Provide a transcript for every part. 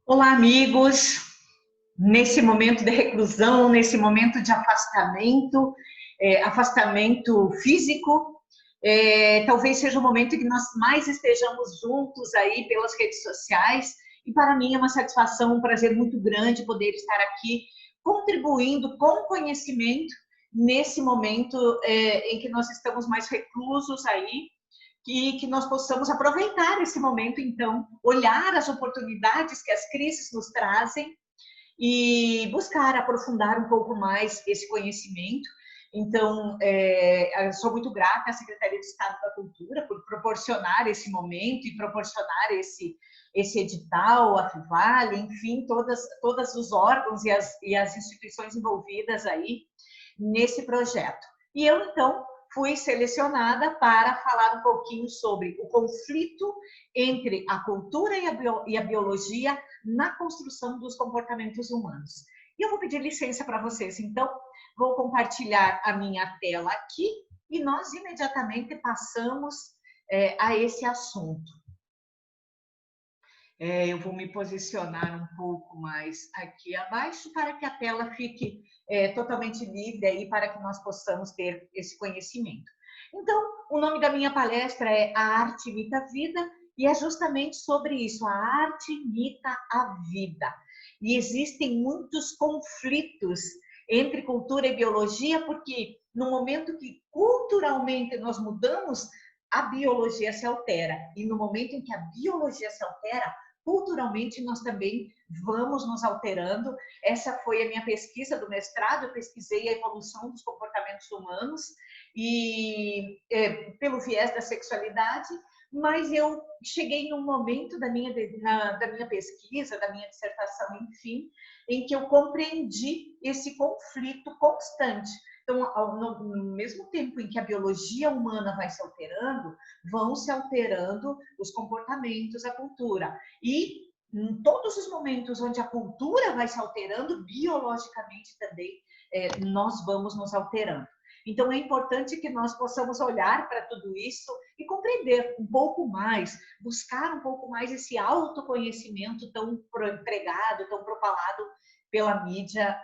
Olá, amigos! Nesse momento de reclusão, nesse momento de afastamento, afastamento físico, talvez seja o momento em que nós mais estejamos juntos aí pelas redes sociais. E para mim é uma satisfação, um prazer muito grande poder estar aqui contribuindo com conhecimento nesse momento em que nós estamos mais reclusos aí, e que nós possamos aproveitar esse momento, então, olhar as oportunidades que as crises nos trazem e buscar aprofundar um pouco mais esse conhecimento. Então, eu sou muito grata à Secretaria de Estado da Cultura por proporcionar esse momento e proporcionar esse edital, a FIVALE, enfim, todos os órgãos e as instituições envolvidas aí nesse projeto. E eu, então, fui selecionada para falar um pouquinho sobre o conflito entre a cultura e a biologia na construção dos comportamentos humanos. E eu vou pedir licença para vocês, então, vou compartilhar a minha tela aqui e nós imediatamente passamos a esse assunto. Eu vou me posicionar um pouco mais aqui abaixo para que a tela fique totalmente livre aí para que nós possamos ter esse conhecimento. Então, o nome da minha palestra é A Arte Imita a Vida e é justamente sobre isso, a arte imita a vida. E existem muitos conflitos entre cultura e biologia, porque no momento que culturalmente nós mudamos, a biologia se altera. E no momento em que a biologia se altera, culturalmente nós também vamos nos alterando. Essa foi a minha pesquisa do mestrado, eu pesquisei a evolução dos comportamentos humanos e pelo viés da sexualidade, mas eu cheguei num momento da minha pesquisa, da minha dissertação, enfim, em que eu compreendi esse conflito constante. Então, no mesmo tempo em que a biologia humana vai se alterando, vão se alterando os comportamentos, a cultura. E em todos os momentos onde a cultura vai se alterando, biologicamente também nós vamos nos alterando. Então, é importante que nós possamos olhar para tudo isso e compreender um pouco mais, buscar um pouco mais esse autoconhecimento tão pregado, tão propalado pela mídia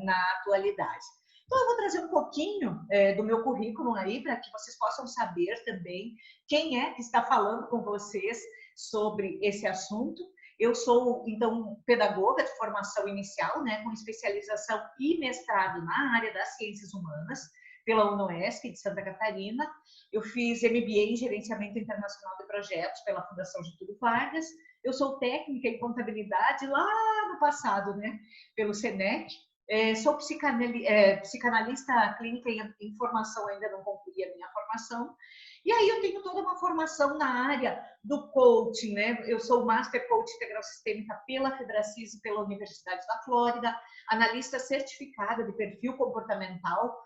na atualidade. Então, eu vou trazer um pouquinho do meu currículo aí, para que vocês possam saber também quem é que está falando com vocês sobre esse assunto. Eu sou, então, pedagoga de formação inicial, né, com especialização e mestrado na área das ciências humanas, pela UNOESC de Santa Catarina. Eu fiz MBA em Gerenciamento Internacional de Projetos pela Fundação Getúlio Vargas. Eu sou técnica em contabilidade lá no passado, né, pelo SENEC. Sou psicanalista clínica em formação, ainda não concluí a minha formação. E aí eu tenho toda uma formação na área do coaching, né? Eu sou Master Coach Integral Sistêmica pela Febracis e pela Universidade da Flórida, analista certificada de perfil comportamental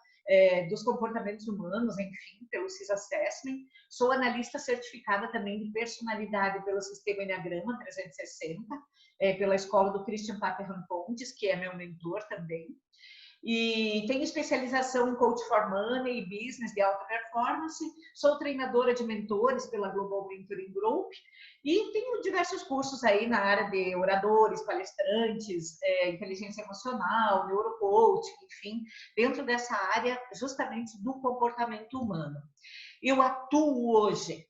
dos comportamentos humanos, enfim, pelo CIS Assessment. Sou analista certificada também de personalidade pelo Sistema Enneagrama 360, pela escola do Christian Paterhan Pontes, que é meu mentor também. E tenho especialização em Coach for Money e Business de alta performance. Sou treinadora de mentores pela Global Mentoring Group e tenho diversos cursos aí na área de oradores, palestrantes, inteligência emocional, neurocoaching, enfim, dentro dessa área justamente do comportamento humano. Eu atuo hoje,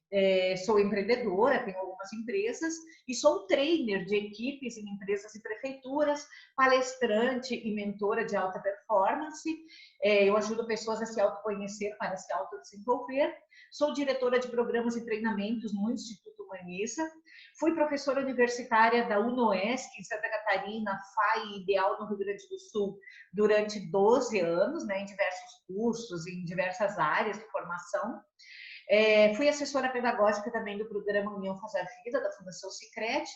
sou empreendedora, tenho algumas empresas e sou trainer de equipes em empresas e prefeituras, palestrante e mentora de alta performance. Eu ajudo pessoas a se autoconhecer para se autodesenvolver. Sou diretora de programas e treinamentos no Instituto Humaniza. Fui professora universitária da UNOESC em Santa Catarina, FAI e Ideal no Rio Grande do Sul, durante 12 anos, né, em diversos cursos, em diversas áreas de formação. Fui assessora pedagógica também do programa União Faz a Vida, da Fundação Sicredi,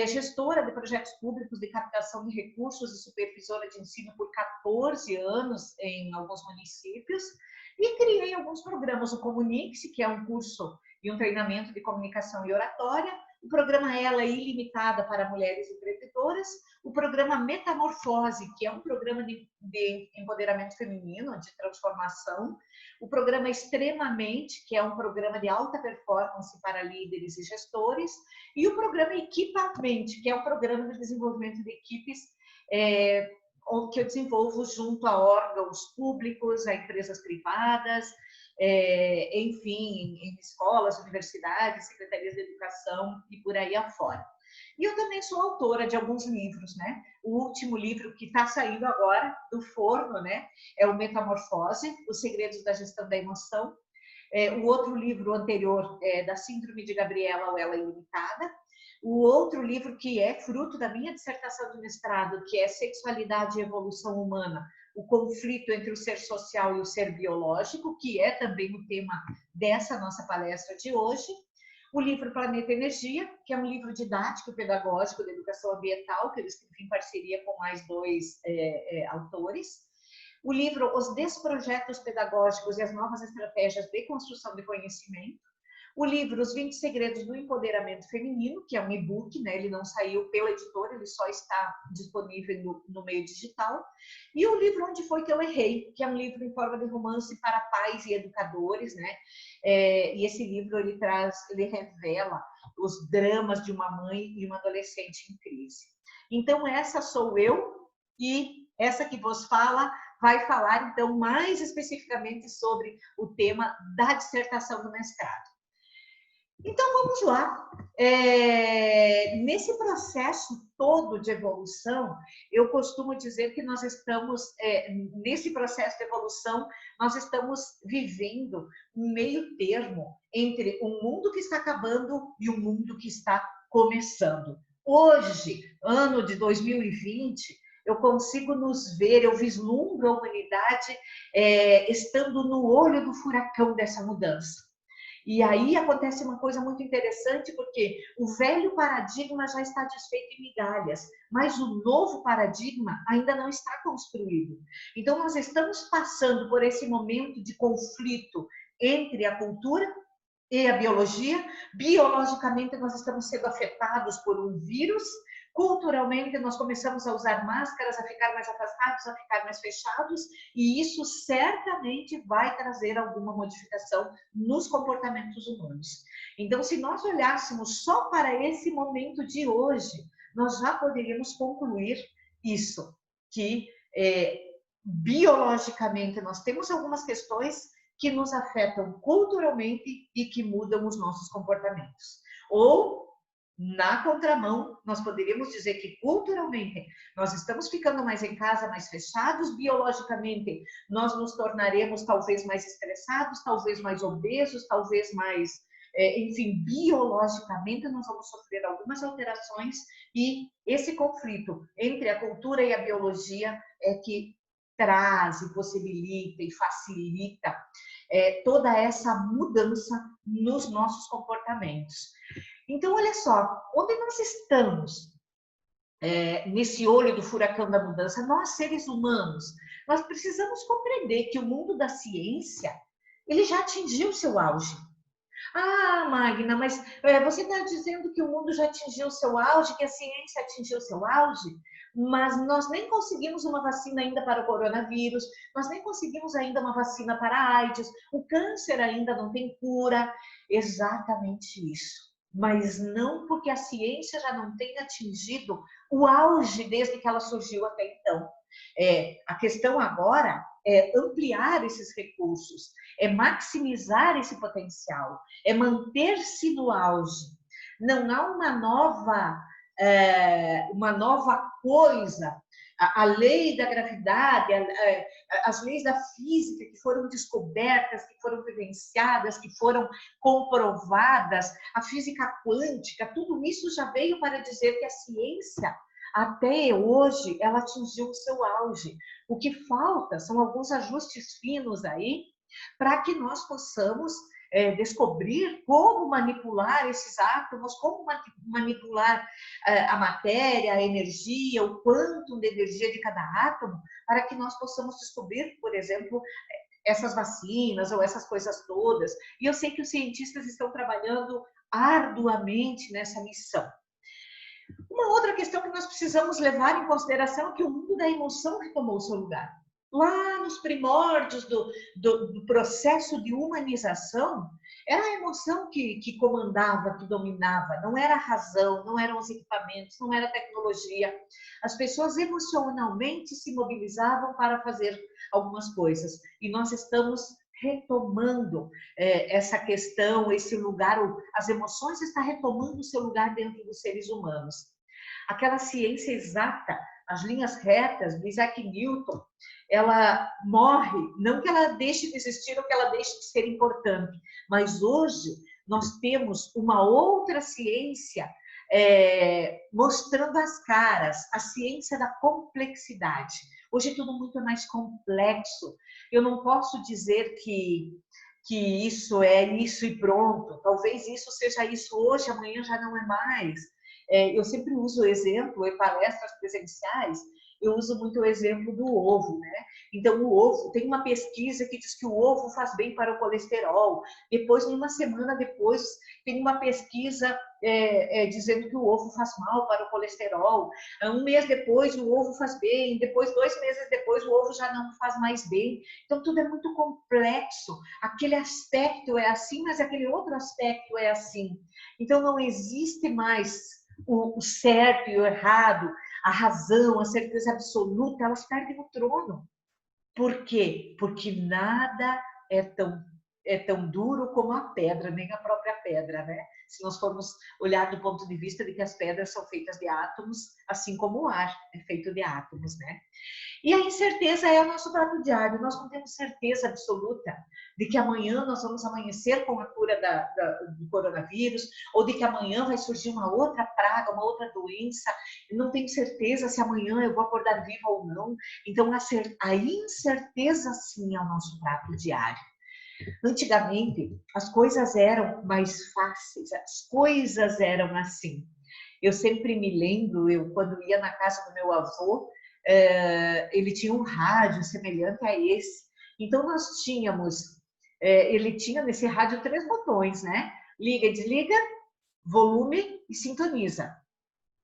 gestora de projetos públicos de captação de recursos e supervisora de ensino por 14 anos em alguns municípios, e criei alguns programas, o Comunique-se, que é um curso e um treinamento de comunicação e oratória, o programa Ela Ilimitada para mulheres empreendedoras, autoras, o programa Metamorfose, que é um programa de empoderamento feminino, de transformação, o programa Extremamente, que é um programa de alta performance para líderes e gestores, e o programa Equipamente, que é um programa de desenvolvimento de equipes que eu desenvolvo junto a órgãos públicos, a empresas privadas, enfim, em escolas, universidades, secretarias de educação e por aí afora. E eu também sou autora de alguns livros, né? O último livro que está saindo agora do forno, né? É o Metamorfose, Os Segredos da Gestão da Emoção. O outro livro anterior é da Síndrome de Gabriela, ou Ela Ilimitada. O outro livro que é fruto da minha dissertação de mestrado, que é Sexualidade e Evolução Humana, o conflito entre o ser social e o ser biológico, que é também o tema dessa nossa palestra de hoje. O livro Planeta Energia, que é um livro didático pedagógico de educação ambiental, que eu escrevi em parceria com mais 2 autores. O livro Os Desprojetos Pedagógicos e as Novas Estratégias de Construção de Conhecimento. O livro Os 20 Segredos do Empoderamento Feminino, que é um e-book, né? Ele não saiu pela editora, ele só está disponível no meio digital. E o livro Onde Foi Que Eu Errei, que é um livro em forma de romance para pais e educadores, né? E esse livro ele revela os dramas de uma mãe e uma adolescente em crise. Então, essa sou eu, e essa que vos fala vai falar, então, mais especificamente sobre o tema da dissertação do mestrado. Então, vamos lá. Nesse processo todo de evolução, eu costumo dizer que nós estamos, nesse processo de evolução, nós estamos vivendo um meio termo entre um mundo que está acabando e um mundo que está começando. Hoje, ano de 2020, eu consigo nos ver, eu vislumbro a humanidade estando no olho do furacão dessa mudança. E aí acontece uma coisa muito interessante, porque o velho paradigma já está desfeito em migalhas, mas o novo paradigma ainda não está construído. Então, nós estamos passando por esse momento de conflito entre a cultura e a biologia. Biologicamente, nós estamos sendo afetados por um vírus. Culturalmente, nós começamos a usar máscaras, a ficar mais afastados, a ficar mais fechados, e isso certamente vai trazer alguma modificação nos comportamentos humanos. Então, se nós olhássemos só para esse momento de hoje, nós já poderíamos concluir isso, que biologicamente nós temos algumas questões que nos afetam culturalmente e que mudam os nossos comportamentos. Ou, na contramão, nós poderíamos dizer que culturalmente nós estamos ficando mais em casa, mais fechados, biologicamente nós nos tornaremos talvez mais estressados, talvez mais obesos, talvez mais, enfim, biologicamente nós vamos sofrer algumas alterações, e esse conflito entre a cultura e a biologia é que traz e possibilita e facilita toda essa mudança nos nossos comportamentos. Então, olha só, onde nós estamos nesse olho do furacão da mudança? Nós, seres humanos, nós precisamos compreender que o mundo da ciência, ele já atingiu seu auge. Ah, Magna, mas você está dizendo que o mundo já atingiu seu auge, que a ciência atingiu seu auge, mas nós nem conseguimos uma vacina ainda para o coronavírus, nós nem conseguimos ainda uma vacina para a AIDS, o câncer ainda não tem cura. Exatamente isso. Mas não porque a ciência já não tenha atingido o auge desde que ela surgiu até então. A questão agora é ampliar esses recursos, é maximizar esse potencial, é manter-se no auge. Não há uma nova coisa. A lei da gravidade, as leis da física que foram descobertas, que foram vivenciadas, que foram comprovadas, a física quântica, tudo isso já veio para dizer que a ciência, até hoje, ela atingiu o seu auge. O que falta são alguns ajustes finos aí, para que nós possamos descobrir como manipular esses átomos, como manipular a matéria, a energia, o quantum de energia de cada átomo, para que nós possamos descobrir, por exemplo, essas vacinas ou essas coisas todas. E eu sei que os cientistas estão trabalhando arduamente nessa missão. Uma outra questão que nós precisamos levar em consideração é que o mundo da emoção retomou o seu lugar. Lá nos primórdios do processo de humanização, era a emoção que comandava, que dominava, não era a razão, não eram os equipamentos, não era a tecnologia. As pessoas emocionalmente se mobilizavam para fazer algumas coisas. E nós estamos retomando essa questão, esse lugar, as emoções estão retomando o seu lugar dentro dos seres humanos. Aquela ciência exata, as linhas retas do Isaac Newton, ela morre, não que ela deixe de existir ou que ela deixe de ser importante, mas hoje nós temos uma outra ciência mostrando as caras, a ciência da complexidade. Hoje é tudo muito mais complexo. Eu não posso dizer que isso é isso e pronto. Talvez isso seja isso hoje, amanhã já não é mais. Eu sempre uso o exemplo em palestras presenciais, eu uso muito o exemplo do ovo, né? Então, o ovo, tem uma pesquisa que diz que o ovo faz bem para o colesterol. Depois, uma semana depois, tem uma pesquisa dizendo que o ovo faz mal para o colesterol. Um mês depois, o ovo faz bem. Depois, 2 meses depois, o ovo já não faz mais bem. Então, tudo é muito complexo. Aquele aspecto é assim, mas aquele outro aspecto é assim. Então, não existe mais o certo e o errado, a razão, a certeza absoluta, elas perdem o trono. Por quê? Porque nada é tão duro como a pedra, nem a própria pedra, né? Se nós formos olhar do ponto de vista de que as pedras são feitas de átomos, assim como o ar é feito de átomos, né? E a incerteza é o nosso prato diário. Nós não temos certeza absoluta de que amanhã nós vamos amanhecer com a cura do coronavírus, ou de que amanhã vai surgir uma outra praga, uma outra doença. Eu não tenho certeza se amanhã eu vou acordar viva ou não. Então, a incerteza, sim, é o nosso prato diário. Antigamente, as coisas eram mais fáceis, as coisas eram assim. Eu sempre me lembro, quando ia na casa do meu avô, ele tinha um rádio semelhante a esse. Então, nós tínhamos, ele tinha nesse rádio 3 botões, né? Liga e desliga, volume e sintoniza.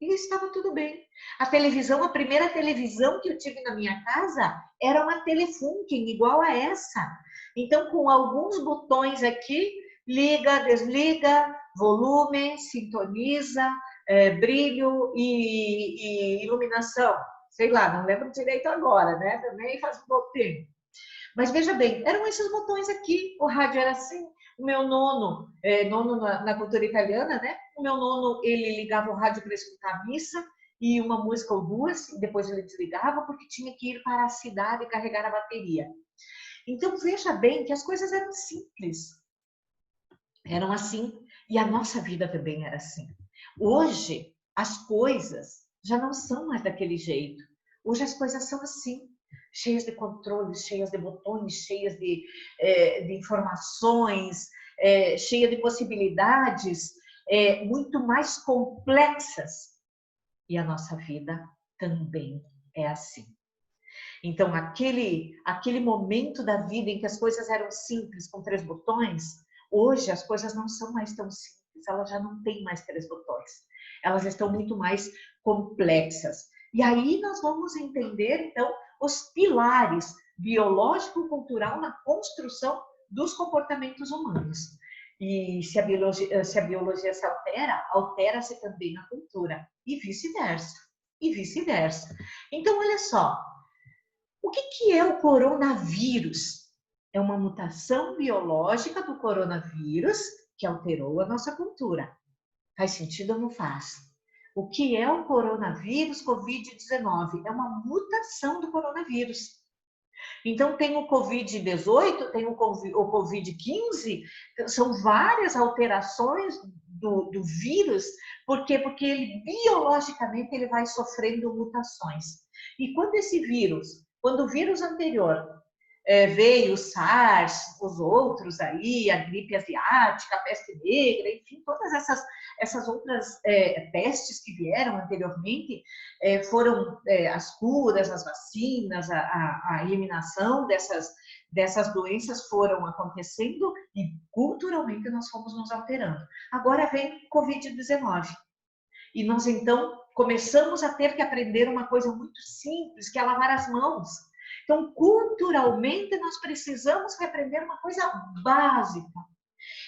E estava tudo bem. A televisão, a primeira televisão que eu tive na minha casa era uma Telefunken, igual a essa. Então, com alguns botões aqui, liga, desliga, volume, sintoniza, brilho e iluminação. Sei lá, não lembro direito agora, né? Também faz um pouco tempo. Mas veja bem, eram esses botões aqui, o rádio era assim. O meu nono, nono na cultura italiana, né? O meu nono, ele ligava o rádio para escutar a missa e uma música ou duas, e depois ele desligava porque tinha que ir para a cidade carregar a bateria. Então veja bem que as coisas eram simples, eram assim, e a nossa vida também era assim. Hoje, as coisas já não são mais daquele jeito. Hoje as coisas são assim, cheias de controles, cheias de botões, cheias de informações, cheias de possibilidades muito mais complexas. E a nossa vida também é assim. Então, aquele momento da vida em que as coisas eram simples, com 3 botões, hoje as coisas não são mais tão simples, elas já não têm mais 3 botões. Elas estão muito mais complexas. E aí nós vamos entender, então, os pilares biológico-cultural na construção dos comportamentos humanos. E se a biologia se altera, altera-se também a cultura. E vice-versa. E vice-versa. Então, olha só. O que é o coronavírus? É uma mutação biológica do coronavírus que alterou a nossa cultura. Faz sentido ou não faz? O que é o coronavírus Covid-19? É uma mutação do coronavírus. Então, tem o Covid-18, tem o Covid-15, são várias alterações do vírus. Por quê? Porque ele, biologicamente, ele vai sofrendo mutações. E quando o vírus anterior veio o SARS, os outros aí, a gripe asiática, a peste negra, enfim, todas essas outras pestes que vieram anteriormente, foram as curas, as vacinas, a eliminação dessas doenças foram acontecendo e culturalmente nós fomos nos alterando. Agora vem Covid-19. E nós, então, começamos a ter que aprender uma coisa muito simples, que é lavar as mãos. Então, culturalmente, nós precisamos aprender uma coisa básica.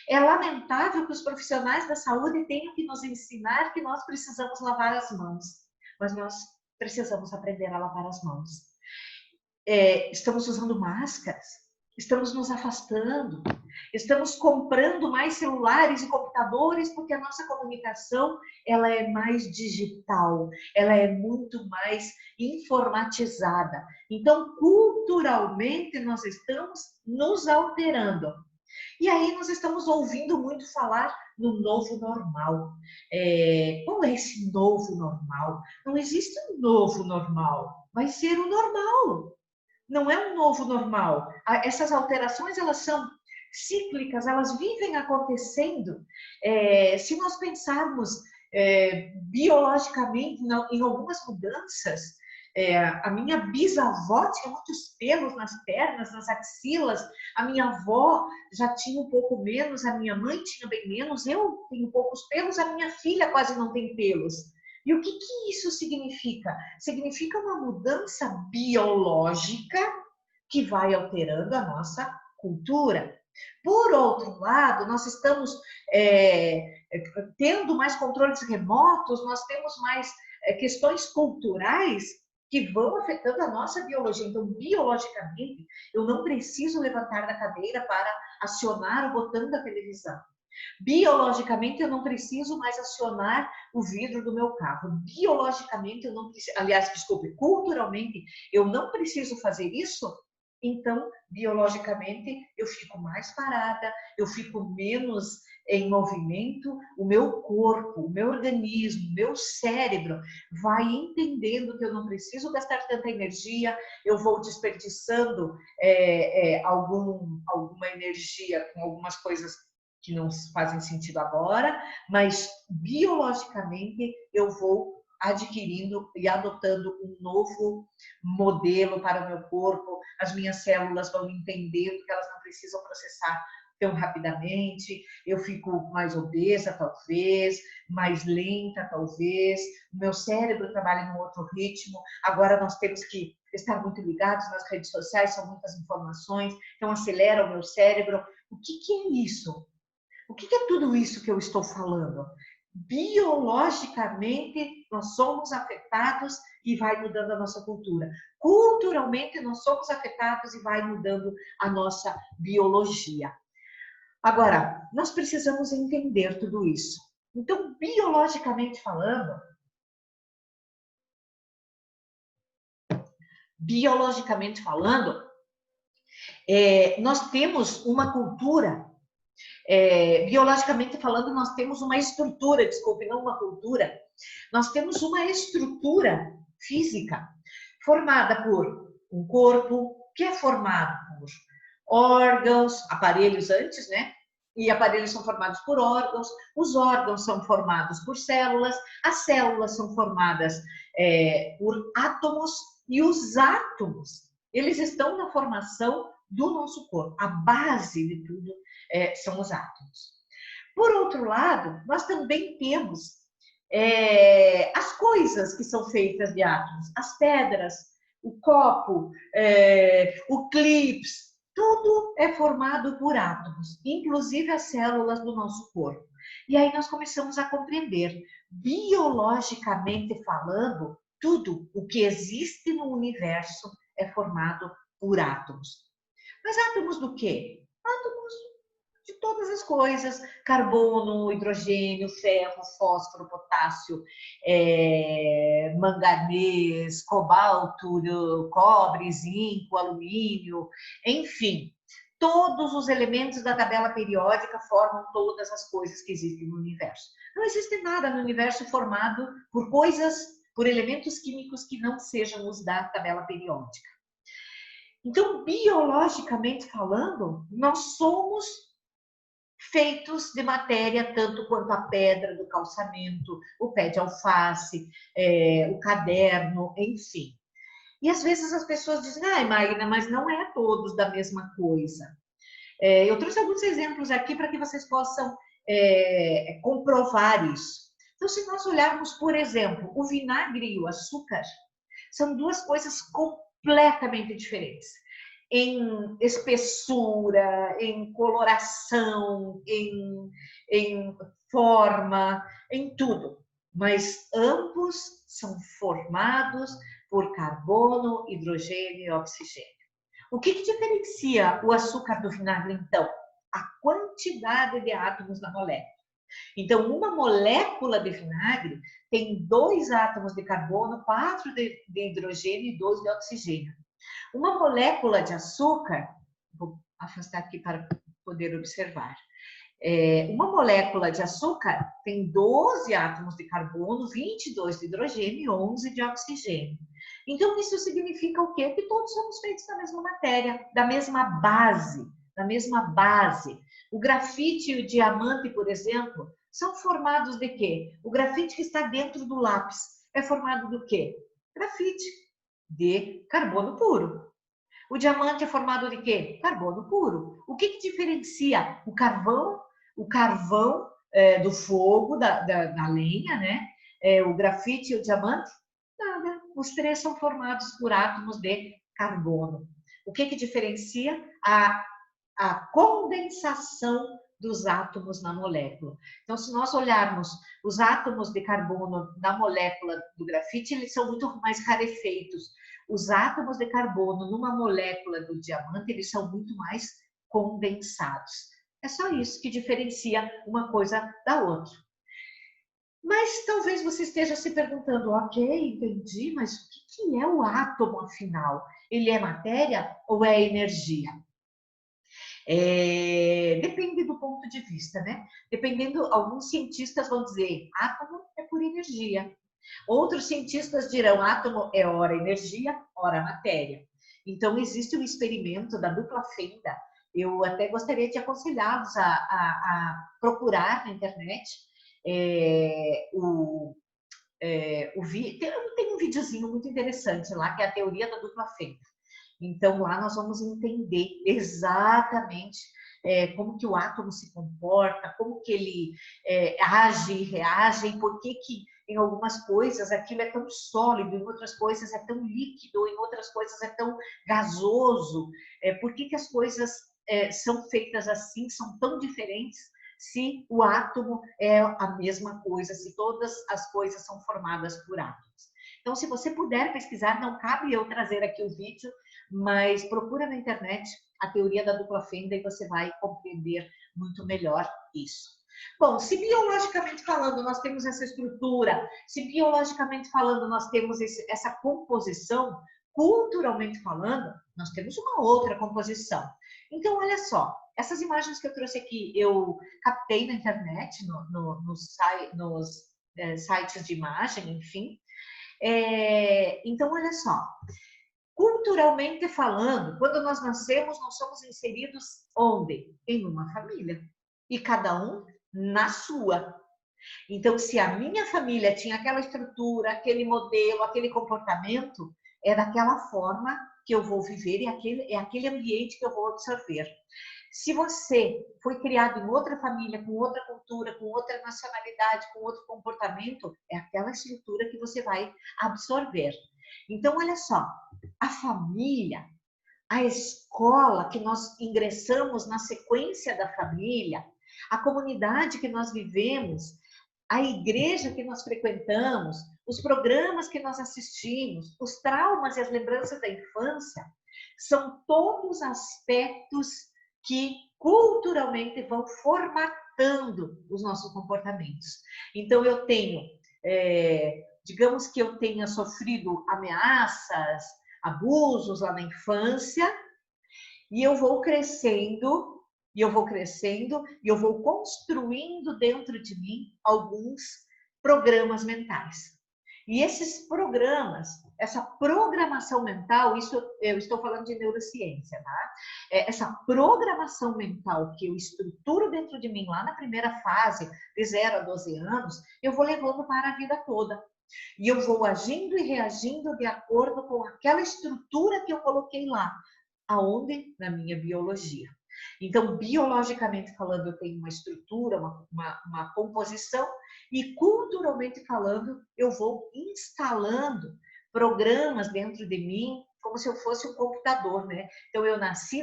É lamentável que os profissionais da saúde tenham que nos ensinar que nós precisamos lavar as mãos, mas nós precisamos aprender a lavar as mãos. Estamos usando máscaras, estamos nos afastando, estamos comprando mais celulares e computadores porque a nossa comunicação ela é mais digital, ela é muito mais informatizada. Então, culturalmente, nós estamos nos alterando. E aí nós estamos ouvindo muito falar no novo normal. Qual é esse novo normal? Não existe um novo normal, vai ser o normal. Não é um novo normal. Essas alterações, elas são cíclicas, elas vivem acontecendo. Se nós pensarmos biologicamente em algumas mudanças, a minha bisavó tinha muitos pelos nas pernas, nas axilas, a minha avó já tinha um pouco menos, a minha mãe tinha bem menos, eu tenho poucos pelos, a minha filha quase não tem pelos. E o que isso significa? Significa uma mudança biológica que vai alterando a nossa cultura. Por outro lado, nós estamos tendo mais controles remotos, nós temos mais questões culturais que vão afetando a nossa biologia. Então, biologicamente, eu não preciso levantar da cadeira para acionar o botão da televisão. Biologicamente, eu não preciso mais acionar o vidro do meu carro. Biologicamente, eu não preciso... Aliás, desculpe, culturalmente, eu não preciso fazer isso. Então, biologicamente, eu fico mais parada, eu fico menos em movimento, o meu corpo, o meu organismo, o meu cérebro vai entendendo que eu não preciso gastar tanta energia, eu vou desperdiçando alguma energia com algumas coisas que não fazem sentido agora, mas biologicamente eu vou adquirindo e adotando um novo modelo para o meu corpo, as minhas células vão entendendo que elas não precisam processar tão rapidamente, eu fico mais obesa, talvez, mais lenta, talvez, o meu cérebro trabalha num outro ritmo, agora nós temos que estar muito ligados nas redes sociais, são muitas informações, então acelera o meu cérebro. O que é isso? O que é tudo isso que eu estou falando? Biologicamente, nós somos afetados e vai mudando a nossa cultura. Culturalmente, nós somos afetados e vai mudando a nossa biologia. Agora, nós precisamos entender tudo isso. Então, biologicamente falando, nós temos uma cultura. Biologicamente falando, nós temos uma estrutura, desculpe, não uma cultura, nós temos uma estrutura física formada por um corpo, que é formado por órgãos, aparelhos antes, né? E aparelhos são formados por órgãos, os órgãos são formados por células, as células são formadas por átomos, e os átomos, eles estão na formação do nosso corpo. A base de tudo são os átomos. Por outro lado, nós também temos as coisas que são feitas de átomos, as pedras, o copo, o clips, tudo é formado por átomos, inclusive as células do nosso corpo. E aí nós começamos a compreender, biologicamente falando, tudo o que existe no universo é formado por átomos. Mas átomos do quê? Átomos de todas as coisas, carbono, hidrogênio, ferro, fósforo, potássio, manganês, cobalto, cobre, zinco, alumínio, enfim, todos os elementos da tabela periódica formam todas as coisas que existem no universo. Não existe nada no universo formado por coisas, por elementos químicos que não sejam os da tabela periódica. Então, biologicamente falando, nós somos feitos de matéria, tanto quanto a pedra do calçamento, o pé de alface, o caderno, enfim. E às vezes as pessoas dizem, Magna, mas não é todos da mesma coisa. Eu trouxe alguns exemplos aqui para que vocês possam comprovar isso. Então, se nós olharmos, por exemplo, o vinagre e o açúcar, são duas coisas completamente diferentes. Em espessura, em coloração, em forma, em tudo. Mas ambos são formados por carbono, hidrogênio e oxigênio. O que diferencia o açúcar do vinagre, então? A quantidade de átomos na molécula. Então, uma molécula de vinagre tem 2 átomos de carbono, 4 de hidrogênio e 2 de oxigênio. Uma molécula de açúcar, vou afastar aqui para poder observar. Uma molécula de açúcar tem 12 átomos de carbono, 22 de hidrogênio e 11 de oxigênio. Então, isso significa o quê? Que todos somos feitos da mesma matéria, da mesma base, da mesma base. O grafite e o diamante, por exemplo, são formados de quê? O grafite que está dentro do lápis é formado do quê? Grafite, de carbono puro. O diamante é formado de quê? Carbono puro. O que diferencia o carvão do fogo, da lenha, né? O grafite e o diamante? Nada. Os três são formados por átomos de carbono. O que diferencia? A condensação dos átomos na molécula. Então, se nós olharmos os átomos de carbono na molécula do grafite, eles são muito mais rarefeitos. Os átomos de carbono numa molécula do diamante, eles são muito mais condensados. É só isso que diferencia uma coisa da outra. Mas talvez você esteja se perguntando, ok, entendi, mas o que é o átomo, afinal? Ele é matéria ou é energia? Depende do ponto de vista, né? Dependendo, alguns cientistas vão dizer, átomo é pura energia. Outros cientistas dirão, átomo é ora energia, ora matéria. Então, existe um experimento da dupla fenda. Eu até gostaria de aconselhá-los a procurar na internet tem um videozinho muito interessante lá, que é a teoria da dupla fenda. Então, lá nós vamos entender exatamente como que o átomo se comporta, como que ele age e reage, e por que em algumas coisas aquilo é tão sólido, em outras coisas é tão líquido, em outras coisas é tão gasoso, por que as coisas são feitas assim, são tão diferentes, se o átomo é a mesma coisa, se todas as coisas são formadas por átomos. Então, se você puder pesquisar, não cabe eu trazer aqui o vídeo, mas procura na internet a teoria da dupla fenda e você vai compreender muito melhor isso. Bom, se biologicamente falando nós temos essa estrutura, se biologicamente falando nós temos essa composição, culturalmente falando, nós temos uma outra composição. Então, olha só, essas imagens que eu trouxe aqui, eu captei na internet, nos sites de imagem, enfim. Então, olha só, culturalmente falando, quando nós nascemos, nós somos inseridos onde? Em uma família. E cada um na sua. Então, se a minha família tinha aquela estrutura, aquele modelo, aquele comportamento, é daquela forma que eu vou viver e é aquele ambiente que eu vou absorver. Se você foi criado em outra família, com outra cultura, com outra nacionalidade, com outro comportamento, é aquela estrutura que você vai absorver. Então, olha só, a família, a escola que nós ingressamos na sequência da família, a comunidade que nós vivemos, a igreja que nós frequentamos, os programas que nós assistimos, os traumas e as lembranças da infância, são todos aspectos que culturalmente vão formatando os nossos comportamentos. Então, eu tenho, digamos que eu tenha sofrido ameaças, abusos lá na infância, e eu vou crescendo, e eu vou construindo dentro de mim alguns programas mentais. E esses programas, essa programação mental, isso eu estou falando de neurociência, tá? Essa programação mental que eu estruturo dentro de mim lá na primeira fase, de 0 a 12 anos, eu vou levando para a vida toda. E eu vou agindo e reagindo de acordo com aquela estrutura que eu coloquei lá. Aonde? Na minha biologia. Então, biologicamente falando, eu tenho uma estrutura, uma composição, e culturalmente falando, eu vou instalando programas dentro de mim, como se eu fosse um computador, né? Então, eu nasci,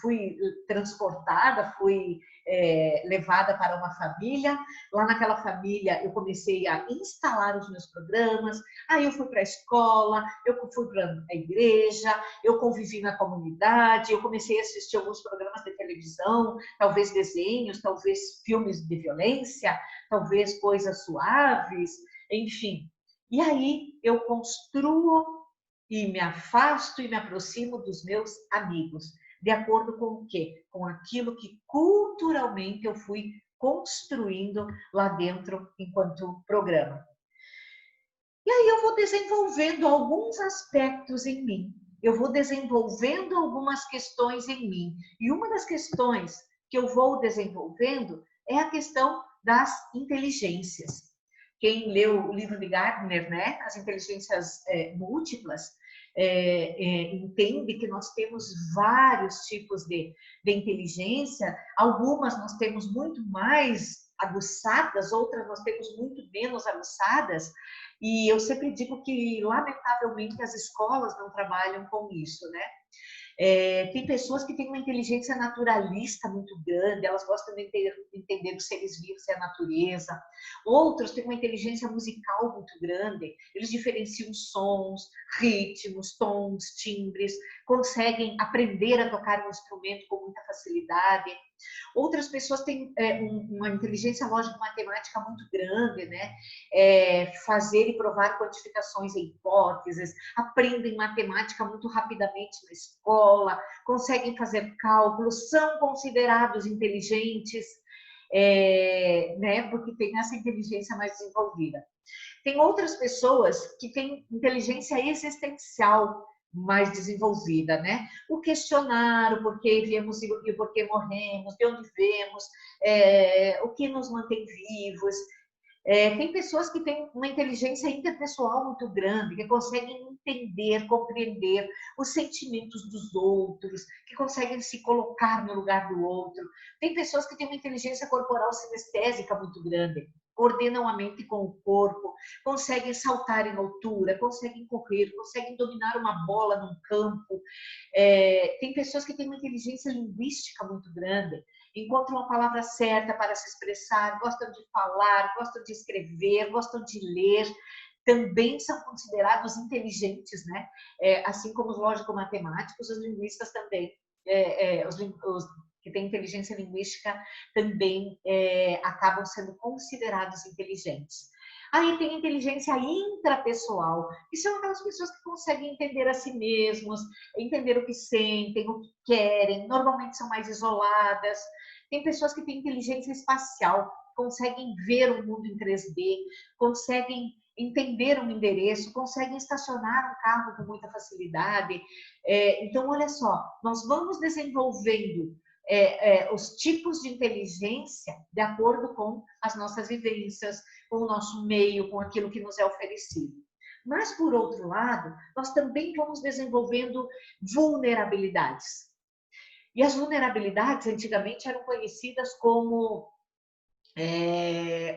fui transportada, fui levada para uma família. Lá naquela família, eu comecei a instalar os meus programas. Aí eu fui para a escola, eu fui para a igreja, eu convivi na comunidade, eu comecei a assistir alguns programas de televisão, talvez desenhos, talvez filmes de violência, talvez coisas suaves, enfim. E aí eu construo e me afasto e me aproximo dos meus amigos, de acordo com o quê? Com aquilo que culturalmente eu fui construindo lá dentro enquanto programa. E aí eu vou desenvolvendo alguns aspectos em mim, eu vou desenvolvendo algumas questões em mim. E uma das questões que eu vou desenvolvendo é a questão das inteligências. Quem leu o livro de Gardner, né, as inteligências múltiplas, entende que nós temos vários tipos de inteligência, algumas nós temos muito mais aguçadas, outras nós temos muito menos aguçadas, e eu sempre digo que, lamentavelmente, as escolas não trabalham com isso, né? Tem pessoas que têm uma inteligência naturalista muito grande, elas gostam de entender os seres vivos e a natureza. Outros têm uma inteligência musical muito grande, eles diferenciam sons, ritmos, tons, timbres, conseguem aprender a tocar um instrumento com muita facilidade. Outras pessoas têm uma inteligência lógico-matemática muito grande, né? Fazer e provar quantificações e hipóteses, aprendem matemática muito rapidamente na escola, conseguem fazer cálculos, são considerados inteligentes, né? Porque tem essa inteligência mais desenvolvida. Tem outras pessoas que têm inteligência existencial mais desenvolvida, né? O questionar o porquê viemos e o porquê morremos, de onde viemos, o que nos mantém vivos. Tem pessoas que têm uma inteligência interpessoal muito grande, que conseguem entender, compreender os sentimentos dos outros, que conseguem se colocar no lugar do outro. Tem pessoas que têm uma inteligência corporal sinestésica muito grande, coordenam a mente com o corpo, conseguem saltar em altura, conseguem correr, conseguem dominar uma bola num campo. Tem pessoas que têm uma inteligência linguística muito grande, encontram a palavra certa para se expressar, gostam de falar, gostam de escrever, gostam de ler, também são considerados inteligentes, né? Assim como os lógico-matemáticos, os linguistas também, os que têm inteligência linguística também acabam sendo considerados inteligentes. Aí tem inteligência intrapessoal, que são aquelas pessoas que conseguem entender a si mesmos, entender o que sentem, o que querem, normalmente são mais isoladas. Tem pessoas que têm inteligência espacial, conseguem ver o mundo em 3D, conseguem entender um endereço, conseguem estacionar um carro com muita facilidade. Então, olha só, nós vamos desenvolvendo os tipos de inteligência de acordo com as nossas vivências, com o nosso meio, com aquilo que nos é oferecido. Mas, por outro lado, nós também vamos desenvolvendo vulnerabilidades. E as vulnerabilidades, antigamente, eram conhecidas como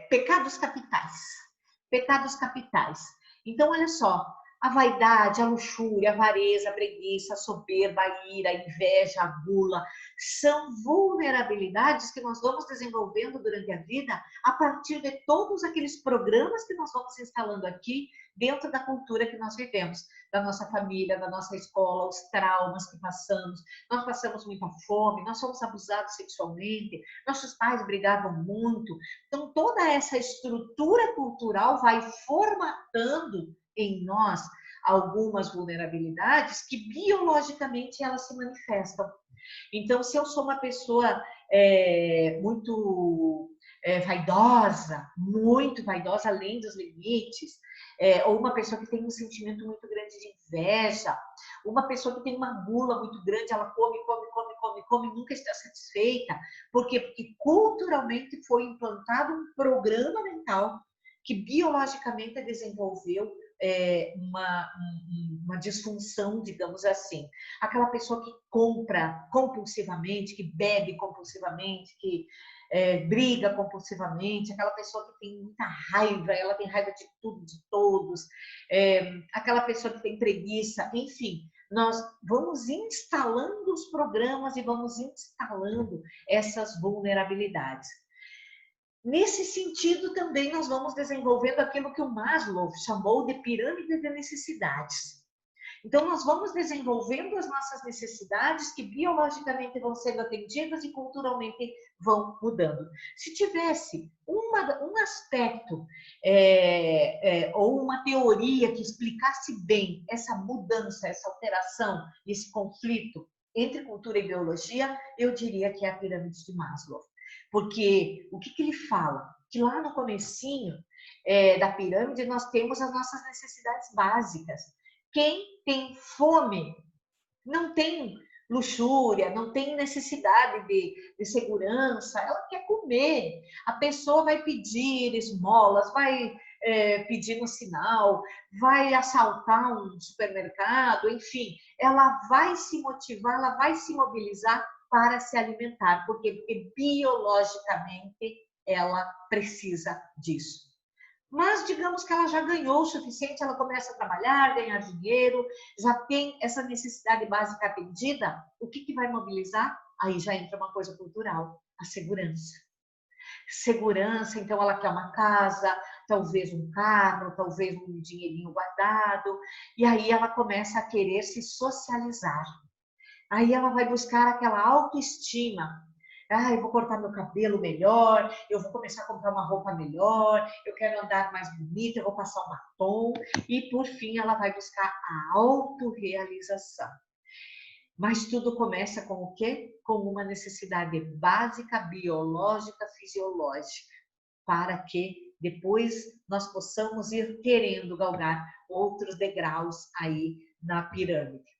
pecados capitais. Pecados capitais. Então, olha só, a vaidade, a luxúria, a avareza, a preguiça, a soberba, a ira, a inveja, a gula, são vulnerabilidades que nós vamos desenvolvendo durante a vida a partir de todos aqueles programas que nós vamos instalando aqui dentro da cultura que nós vivemos, da nossa família, da nossa escola, os traumas que passamos. Nós passamos muita fome, nós somos abusados sexualmente, nossos pais brigavam muito. Então, toda essa estrutura cultural vai formatando em nós algumas vulnerabilidades que biologicamente elas se manifestam. Então, se eu sou uma pessoa muito vaidosa além dos limites, ou uma pessoa que tem um sentimento muito grande de inveja, uma pessoa que tem uma gula muito grande, ela come, nunca está satisfeita. Por quê? Porque culturalmente foi implantado um programa mental que biologicamente desenvolveu uma disfunção, digamos assim. Aquela pessoa que compra compulsivamente, que bebe compulsivamente, que briga compulsivamente, aquela pessoa que tem muita raiva, ela tem raiva de tudo, de todos, aquela pessoa que tem preguiça, enfim. Nós vamos instalando os programas e vamos instalando essas vulnerabilidades. Nesse sentido, também nós vamos desenvolvendo aquilo que o Maslow chamou de pirâmide de necessidades. Então, nós vamos desenvolvendo as nossas necessidades que biologicamente vão sendo atendidas e culturalmente vão mudando. Se tivesse um aspecto ou uma teoria que explicasse bem essa mudança, essa alteração, esse conflito entre cultura e biologia, eu diria que é a pirâmide de Maslow. Porque o que ele fala? Que lá no comecinho da pirâmide nós temos as nossas necessidades básicas. Quem tem fome não tem luxúria, não tem necessidade de segurança, ela quer comer. A pessoa vai pedir esmolas, vai pedir no sinal, vai assaltar um supermercado, enfim, ela vai se motivar, ela vai se mobilizar para se alimentar, porque biologicamente ela precisa disso. Mas digamos que ela já ganhou o suficiente, ela começa a trabalhar, ganhar dinheiro, já tem essa necessidade básica atendida, o que vai mobilizar? Aí já entra uma coisa cultural, a segurança. Segurança, então ela quer uma casa, talvez um carro, talvez um dinheirinho guardado, e aí ela começa a querer se socializar. Aí ela vai buscar aquela autoestima. Ah, eu vou cortar meu cabelo melhor, eu vou começar a comprar uma roupa melhor, eu quero andar mais bonita, eu vou passar um batom. E, por fim, ela vai buscar a autorrealização. Mas tudo começa com o quê? Com uma necessidade básica, biológica, fisiológica, para que depois nós possamos ir querendo galgar outros degraus aí na pirâmide.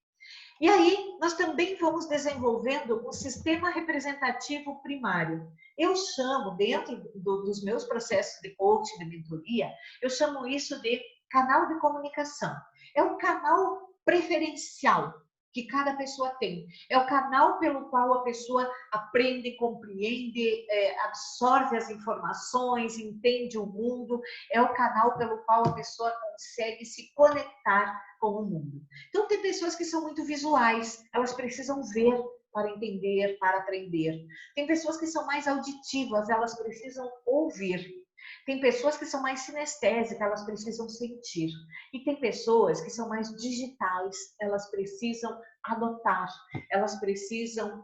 E aí, nós também vamos desenvolvendo o sistema representativo primário. Eu chamo, dentro dos meus processos de coaching, de mentoria, eu chamo isso de canal de comunicação. É o canal preferencial que cada pessoa tem. É o canal pelo qual a pessoa aprende, compreende, absorve as informações, entende o mundo. É o canal pelo qual a pessoa consegue se conectar com o mundo. Então, tem pessoas que são muito visuais, elas precisam ver para entender, para aprender. Tem pessoas que são mais auditivas, elas precisam ouvir. Tem pessoas que são mais sinestésicas, elas precisam sentir. E tem pessoas que são mais digitais, elas precisam anotar, elas precisam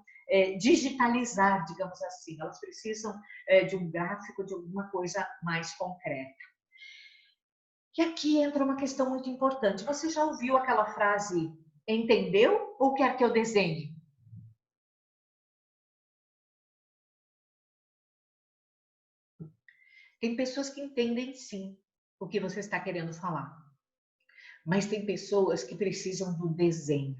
digitalizar, digamos assim, elas precisam de um gráfico, de alguma coisa mais concreta. E aqui entra uma questão muito importante. Você já ouviu aquela frase, entendeu ou quer que eu desenhe? Tem pessoas que entendem sim o que você está querendo falar. Mas tem pessoas que precisam do desenho.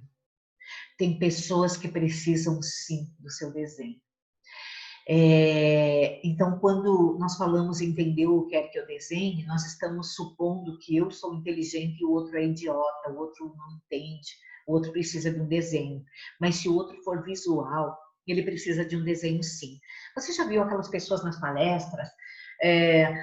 Tem pessoas que precisam sim do seu desenho. Então, quando nós falamos entender o que é que eu desenhe, nós estamos supondo que eu sou inteligente e o outro é idiota, o outro não entende, o outro precisa de um desenho. Mas se o outro for visual, ele precisa de um desenho sim. Você já viu aquelas pessoas nas palestras?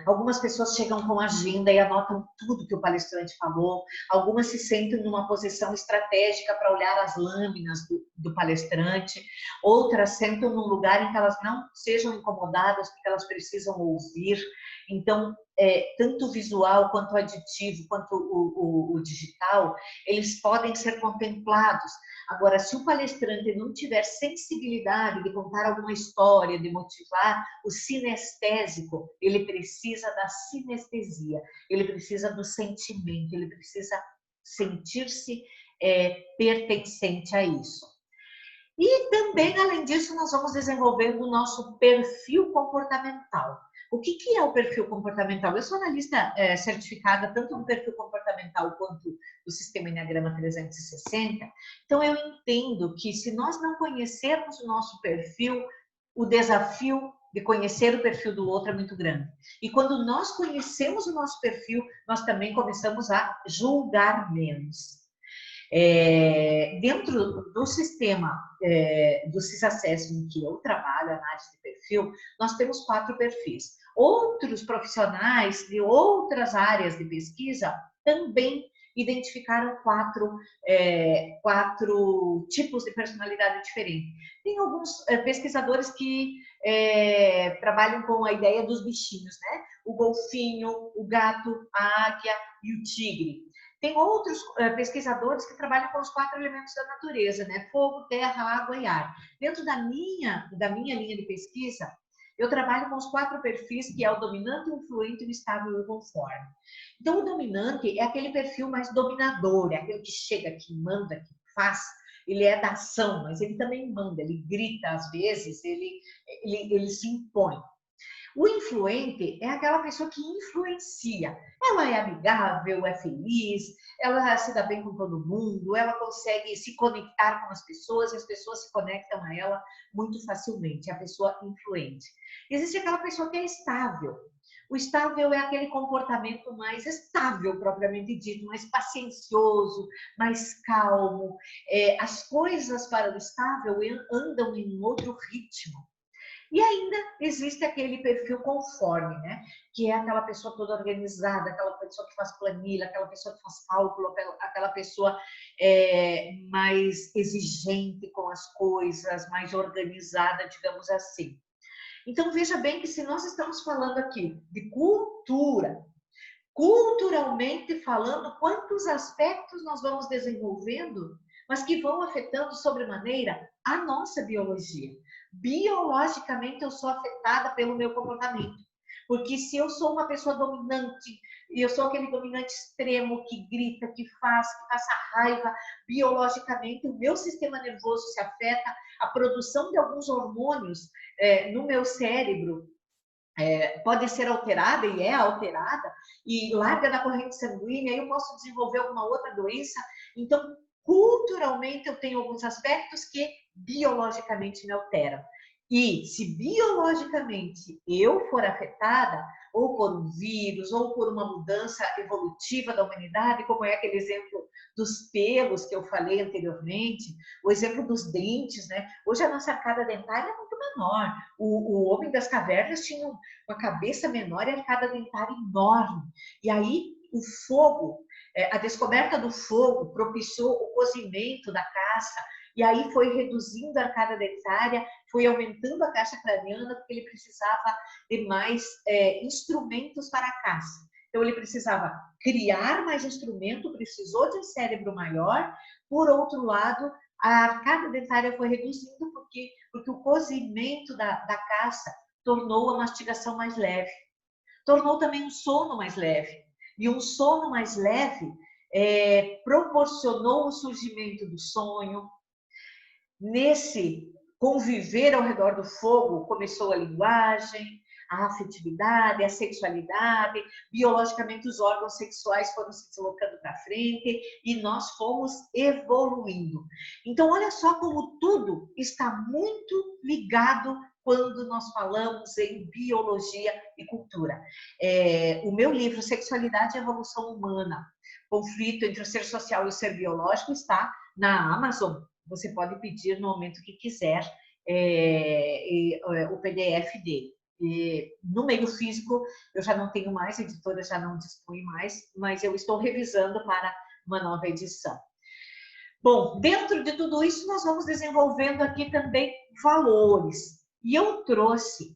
Algumas pessoas chegam com agenda e anotam tudo que o palestrante falou, algumas se sentem numa posição estratégica para olhar as lâminas do palestrante, outras sentam num lugar em que elas não sejam incomodadas porque elas precisam ouvir. Então, tanto o visual quanto o aditivo, quanto o digital, eles podem ser contemplados. Agora, se o palestrante não tiver sensibilidade de contar alguma história, de motivar, o sinestésico, ele precisa da sinestesia, ele precisa do sentimento, ele precisa sentir-se pertencente a isso. E também, além disso, nós vamos desenvolvendo o nosso perfil comportamental. O que é o perfil comportamental? Eu sou analista certificada tanto do perfil comportamental quanto do sistema Enneagrama 360. Então, eu entendo que se nós não conhecermos o nosso perfil, o desafio de conhecer o perfil do outro é muito grande. E quando nós conhecemos o nosso perfil, nós também começamos a julgar menos. Dentro do sistema do CIS-Assessment que eu trabalho, análise de perfil, nós temos 4 perfis. Outros profissionais de outras áreas de pesquisa também identificaram 4 tipos de personalidade diferente. Tem alguns pesquisadores que trabalham com a ideia dos bichinhos, né? O golfinho, o gato, a águia e o tigre. Tem outros pesquisadores que trabalham com os 4 elementos da natureza, né? Fogo, terra, água e ar. Dentro da minha linha de pesquisa, eu trabalho com os 4 perfis, que é o dominante, o influente, o estável e o conforme. Então, o dominante é aquele perfil mais dominador, é aquele que chega, que manda, que faz. Ele é da ação, mas ele também manda, ele grita às vezes, ele se impõe. O influente é aquela pessoa que influencia. Ela é amigável, é feliz, ela se dá bem com todo mundo, ela consegue se conectar com as pessoas e as pessoas se conectam a ela muito facilmente, é a pessoa influente. Existe aquela pessoa que é estável. O estável é aquele comportamento mais estável, propriamente dito, mais paciencioso, mais calmo. As coisas para o estável andam em outro ritmo. E ainda existe aquele perfil conforme, né? Que é aquela pessoa toda organizada, aquela pessoa que faz planilha, aquela pessoa que faz cálculo, aquela pessoa mais exigente com as coisas, mais organizada, digamos assim. Então, veja bem que se nós estamos falando aqui de cultura, culturalmente falando, quantos aspectos nós vamos desenvolvendo, mas que vão afetando sobremaneira a nossa biologia. Biologicamente, eu sou afetada pelo meu comportamento. Porque se eu sou uma pessoa dominante, e eu sou aquele dominante extremo que grita, que passa raiva, biologicamente o meu sistema nervoso se afeta, a produção de alguns hormônios no meu cérebro pode ser alterada e é alterada, e larga da corrente sanguínea, eu posso desenvolver alguma outra doença. Então, culturalmente, eu tenho alguns aspectos que biologicamente me alteram. E se biologicamente eu for afetada, ou por um vírus, ou por uma mudança evolutiva da humanidade, como é aquele exemplo dos pelos que eu falei anteriormente, o exemplo dos dentes, né? Hoje a nossa arcada dentária é muito menor. O homem das cavernas tinha uma cabeça menor e arcada dentária enorme. E aí o fogo, a descoberta do fogo propiciou o cozimento da caça, e aí foi reduzindo a arcada dentária, foi aumentando a caixa craniana, porque ele precisava de mais instrumentos para a caça. Então, ele precisava criar mais instrumento, precisou de um cérebro maior. Por outro lado, a arcada dentária foi reduzindo porque o cozimento da caça tornou a mastigação mais leve, tornou também um sono mais leve. E um sono mais leve proporcionou o surgimento do sonho. Nesse conviver ao redor do fogo, começou a linguagem, a afetividade, a sexualidade, biologicamente os órgãos sexuais foram se deslocando para frente e nós fomos evoluindo. Então, olha só como tudo está muito ligado quando nós falamos em biologia e cultura. O meu livro, Sexualidade e Evolução Humana, Conflito entre o Ser Social e o Ser Biológico, está na Amazon. Você pode pedir no momento que quiser o PDF dele. No meio físico, eu já não tenho mais, a editora já não dispõe mais, mas eu estou revisando para uma nova edição. Bom, dentro de tudo isso, nós vamos desenvolvendo aqui também valores. E eu trouxe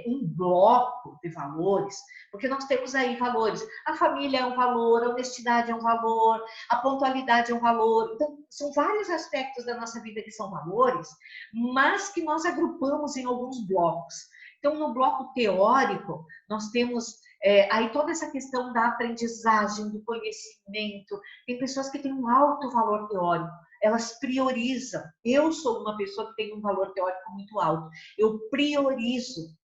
um bloco de valores, porque nós temos aí valores. A família é um valor, a honestidade é um valor, a pontualidade é um valor. Então, são vários aspectos da nossa vida que são valores, mas que nós agrupamos em alguns blocos. Então, no bloco teórico, nós temos aí toda essa questão da aprendizagem, do conhecimento. Tem pessoas que têm um alto valor teórico, elas priorizam. Eu sou uma pessoa que tem um valor teórico muito alto. Eu priorizo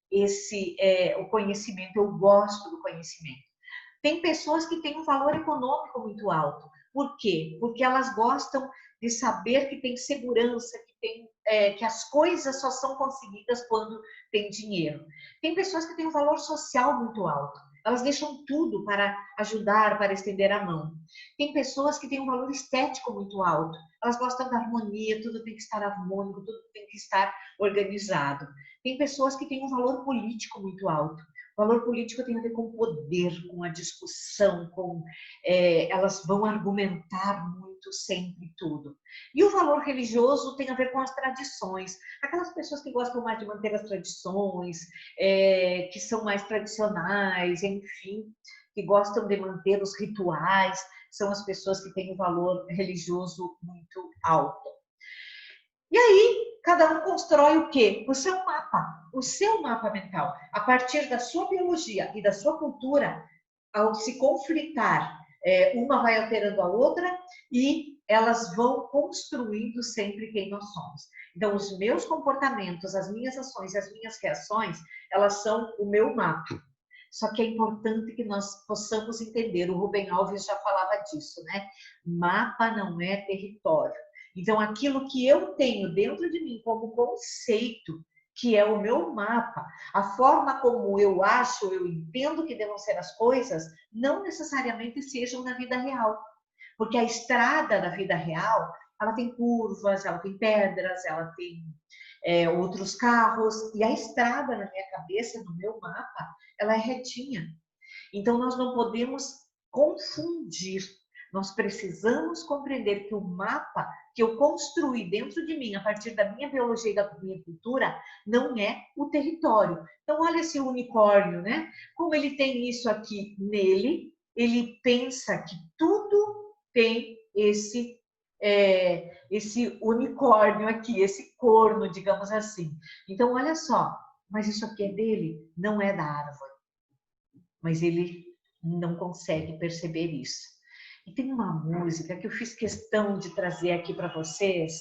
o conhecimento, eu gosto do conhecimento. Tem pessoas que têm um valor econômico muito alto. Por quê? Porque elas gostam de saber que tem segurança, que tem que as coisas só são conseguidas quando tem dinheiro. Tem pessoas que têm um valor social muito alto. Elas deixam tudo para ajudar, para estender a mão. Tem pessoas que têm um valor estético muito alto. Elas gostam da harmonia, tudo tem que estar harmônico, tudo tem que estar organizado. Tem pessoas que têm um valor político muito alto. O valor político tem a ver com o poder, com a discussão, elas vão argumentar muito sempre tudo. E o valor religioso tem a ver com as tradições. Aquelas pessoas que gostam mais de manter as tradições, que são mais tradicionais, enfim, que gostam de manter os rituais, são as pessoas que têm um valor religioso muito alto. E aí, cada um constrói o quê? O seu mapa mental. A partir da sua biologia e da sua cultura, ao se conflitar, uma vai alterando a outra e elas vão construindo sempre quem nós somos. Então, os meus comportamentos, as minhas ações e as minhas reações, elas são o meu mapa. Só que é importante que nós possamos entender, o Rubem Alves já falava disso, né? Mapa não é território. Então, aquilo que eu tenho dentro de mim como conceito, que é o meu mapa, a forma como eu acho, eu entendo que devam ser as coisas, não necessariamente sejam na vida real. Porque a estrada da vida real, ela tem curvas, ela tem pedras, ela tem outros carros, e a estrada na minha cabeça, no meu mapa, ela é retinha. Então, nós não podemos confundir. Nós precisamos compreender que o mapa que eu construí dentro de mim, a partir da minha biologia e da minha cultura, não é o território. Então, olha esse unicórnio, né? Como ele tem isso aqui nele, ele pensa que tudo tem esse unicórnio aqui, esse corno, digamos assim. Então, olha só, mas isso aqui é dele, não é da árvore. Mas ele não consegue perceber isso. E tem uma música que eu fiz questão de trazer aqui para vocês,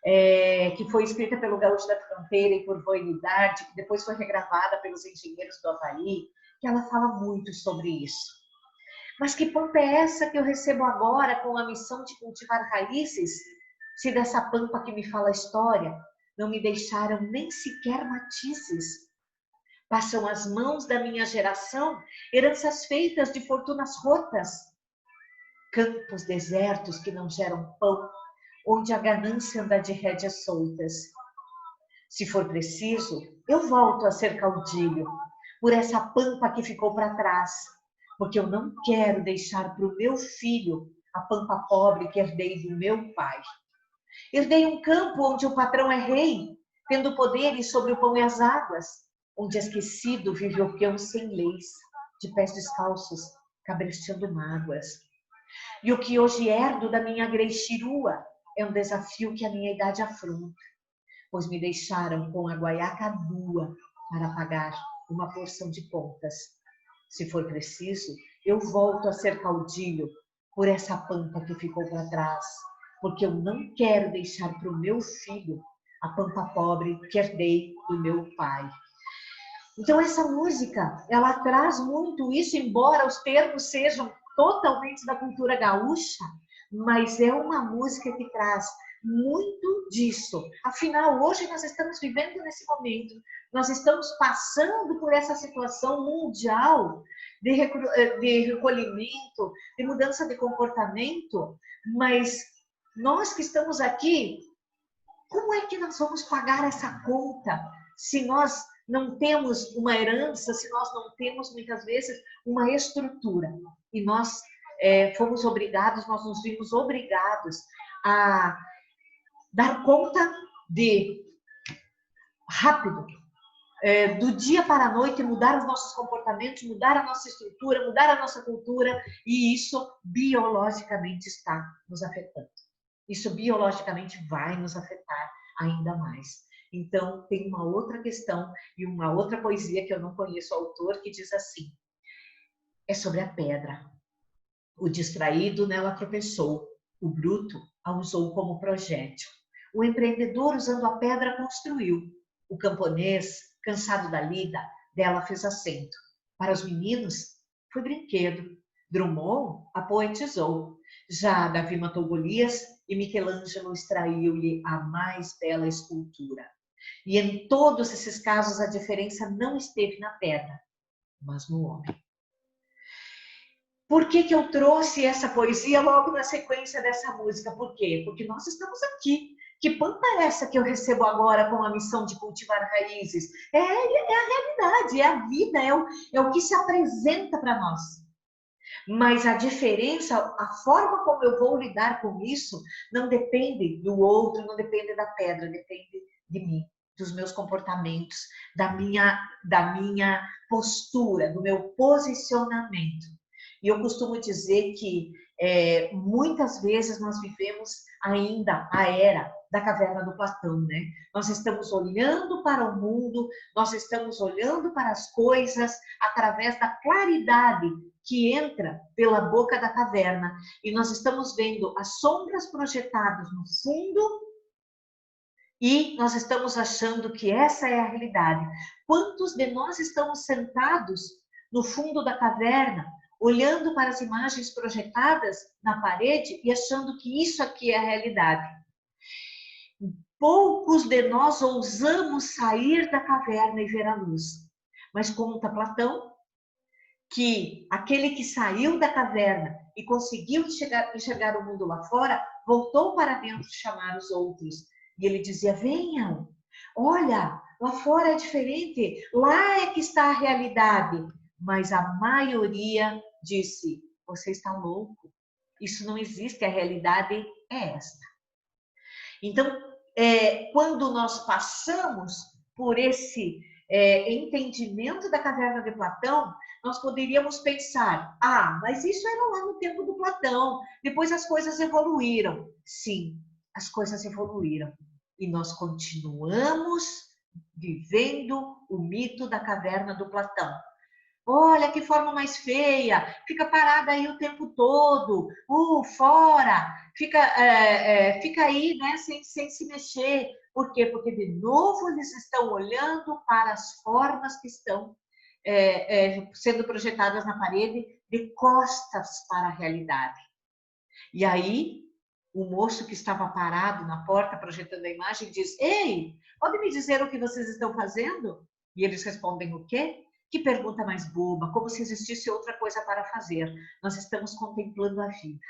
que foi escrita pelo Gaúcho da Fronteira e por Voinidade, que depois foi regravada pelos Engenheiros do Havaí, que ela fala muito sobre isso. Mas que pampa é essa que eu recebo agora com a missão de cultivar raízes, se dessa pampa que me fala a história não me deixaram nem sequer matizes? Passam as mãos da minha geração heranças feitas de fortunas rotas, campos desertos que não geram pão, onde a ganância anda de rédeas soltas. Se for preciso, eu volto a ser caudilho por essa pampa que ficou para trás, porque eu não quero deixar para o meu filho a pampa pobre que herdei do meu pai. Herdei um campo onde o patrão é rei, tendo poderes sobre o pão e as águas, onde esquecido vive o peão sem leis, de pés descalços, cabresteando mágoas. E o que hoje herdo da minha greixirua é um desafio que a minha idade afronta, pois me deixaram com a guaiaca nua para pagar uma porção de pontas. Se for preciso, eu volto a ser caudilho por essa pampa que ficou para trás, porque eu não quero deixar para o meu filho a pampa pobre que herdei do meu pai. Então, essa música, ela traz muito isso, embora os termos sejam totalmente da cultura gaúcha, mas é uma música que traz muito disso. Afinal, hoje nós estamos vivendo nesse momento, nós estamos passando por essa situação mundial de recolhimento, de mudança de comportamento, mas nós que estamos aqui, como é que nós vamos pagar essa conta se nós não temos uma herança, se nós não temos, muitas vezes, uma estrutura? E nós fomos obrigados, nós nos vimos obrigados a dar conta de, rápido, do dia para a noite, mudar os nossos comportamentos, mudar a nossa estrutura, mudar a nossa cultura, e isso biologicamente está nos afetando. Isso biologicamente vai nos afetar ainda mais. Então, tem uma outra questão e uma outra poesia que eu não conheço o autor, que diz assim: é sobre a pedra. O distraído nela tropeçou, o bruto a usou como projétil. O empreendedor, usando a pedra, construiu. O camponês, cansado da lida, dela fez assento. Para os meninos, foi brinquedo. Drummond a poetizou. Já Davi matou Golias e Michelangelo extraiu-lhe a mais bela escultura. E em todos esses casos a diferença não esteve na pedra, mas no homem. Por que eu trouxe essa poesia logo na sequência dessa música? Por quê? Porque nós estamos aqui. Que planta é essa que eu recebo agora com a missão de cultivar raízes? É a realidade, é a vida, é o que se apresenta para nós. Mas a diferença, a forma como eu vou lidar com isso, não depende do outro, não depende da pedra, depende de mim, dos meus comportamentos, da minha postura, do meu posicionamento. E eu costumo dizer que muitas vezes nós vivemos ainda a era da caverna do Platão, né? Nós estamos olhando para o mundo, nós estamos olhando para as coisas através da claridade que entra pela boca da caverna e nós estamos vendo as sombras projetadas no fundo e nós estamos achando que essa é a realidade. Quantos de nós estamos sentados no fundo da caverna, olhando para as imagens projetadas na parede e achando que isso aqui é a realidade? Poucos de nós ousamos sair da caverna e ver a luz. Mas conta Platão que aquele que saiu da caverna e conseguiu enxergar o mundo lá fora, voltou para dentro chamar os outros. E ele dizia, venham, olha, lá fora é diferente, lá é que está a realidade. Mas a maioria disse, você está louco, isso não existe, a realidade é esta. Então, quando nós passamos por esse entendimento da caverna de Platão, nós poderíamos pensar, mas isso era lá no tempo do Platão, depois as coisas evoluíram. Sim, as coisas evoluíram. E nós continuamos vivendo o mito da caverna do Platão. Olha que forma mais feia, fica parada aí o tempo todo, fora, fica aí, né, sem se mexer. Por quê? Porque, de novo, eles estão olhando para as formas que estão sendo projetadas na parede de costas para a realidade. E aí, o moço que estava parado na porta projetando a imagem diz, ei, pode me dizer o que vocês estão fazendo? E eles respondem o quê? Que pergunta mais boba, como se existisse outra coisa para fazer. Nós estamos contemplando a vida.